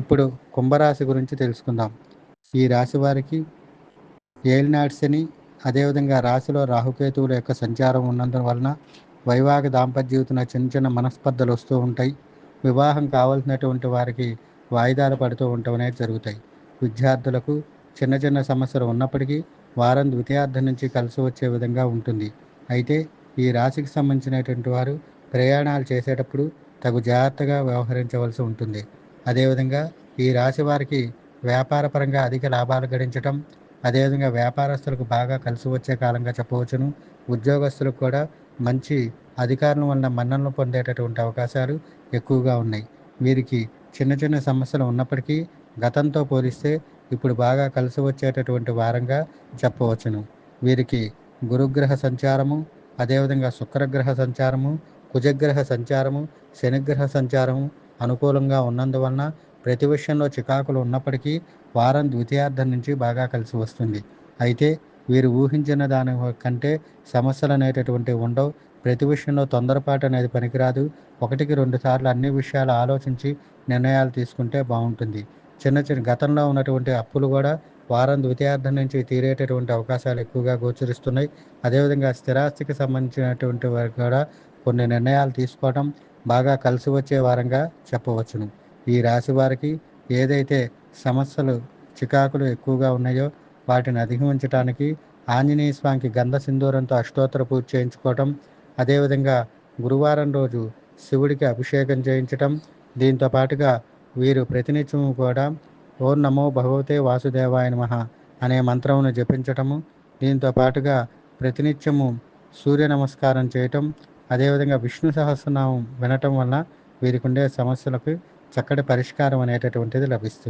ఇప్పుడు కుంభరాశి గురించి తెలుసుకుందాం. ఈ రాశి వారికి ఏలినాటి శని, అదేవిధంగా రాశిలో రాహుకేతువుల యొక్క సంచారం ఉన్నందువలన వైవాహిక దాంపత్య జీవితంలో చిన్న చిన్న మనస్పర్ధలు వస్తూ ఉంటాయి. వివాహం కావాల్సినటువంటి వారికి వాయిదాలు పడుతూ ఉండటం అనేది జరుగుతాయి. విద్యార్థులకు చిన్న చిన్న సమస్యలు ఉన్నప్పటికీ వారం ద్వితీయార్థం నుంచి కలిసి వచ్చే విధంగా ఉంటుంది. అయితే ఈ రాశికి సంబంధించినటువంటి వారు ప్రయాణాలు చేసేటప్పుడు తగు జాగ్రత్తగా వ్యవహరించవలసి ఉంటుంది. అదేవిధంగా ఈ రాశి వారికి వ్యాపారపరంగా అధిక లాభాలు గడించటం, అదేవిధంగా వ్యాపారస్తులకు బాగా కలిసి వచ్చే కాలంగా చెప్పవచ్చును. ఉద్యోగస్తులకు కూడా మంచి అధికారుల వలన మన్ననలు పొందేటటువంటి అవకాశాలు ఎక్కువగా ఉన్నాయి. వీరికి చిన్న చిన్న సమస్యలు ఉన్నప్పటికీ గతంతో పోలిస్తే ఇప్పుడు బాగా కలిసి వచ్చేటటువంటి వారంగా చెప్పవచ్చును. వీరికి గురుగ్రహ సంచారము, అదేవిధంగా శుక్రగ్రహ సంచారము, కుజగ్రహ సంచారము, శనిగ్రహ సంచారము అనుకూలంగా ఉన్నందువలన ప్రతి విషయంలో చికాకులు ఉన్నప్పటికీ వారం ద్వితీయార్థం నుంచి బాగా కలిసి వస్తుంది. అయితే వీరు ఊహించిన దాని కంటే సమస్యలు అనేటటువంటివి ఉండవు. ప్రతి విషయంలో తొందరపాటు అనేది పనికిరాదు. ఒకటికి రెండు సార్లు అన్ని విషయాలు ఆలోచించి నిర్ణయాలు తీసుకుంటే బాగుంటుంది. చిన్న చిన్న గతంలో ఉన్నటువంటి అప్పులు కూడా వారం ద్వితీయార్థం నుంచి తీరేటటువంటి అవకాశాలు ఎక్కువగా గోచరిస్తున్నాయి. అదేవిధంగా స్థిరాస్తికి సంబంధించినటువంటి వారికి కూడా కొన్ని నిర్ణయాలు తీసుకోవడం బాగా కలిసి వచ్చే వారంగా చెప్పవచ్చును. ఈ రాశి వారికి ఏదైతే సమస్యలు చికాకులు ఎక్కువగా ఉన్నాయో వాటిని అధిగమించడానికి ఆంజనేయ స్వామికి గంధ సింధూరంతో అష్టోత్తర పూజ చేయించుకోవటం, అదేవిధంగా గురువారం రోజు శివుడికి అభిషేకం చేయించటం, దీంతో పాటుగా వీరు ప్రతినిత్యము కూడా ఓం నమో భగవతే వాసుదేవాయ నమః అనే మంత్రమును జపించటము, దీంతో పాటుగా ప్రతినిత్యము సూర్య నమస్కారం చేయటం, అదేవిధంగా విష్ణు సహస్రనామం వినటం వలన వీరికి ఉండే సమస్యలకు చక్కటి పరిష్కారం అనేటటువంటిది లభిస్తుంది.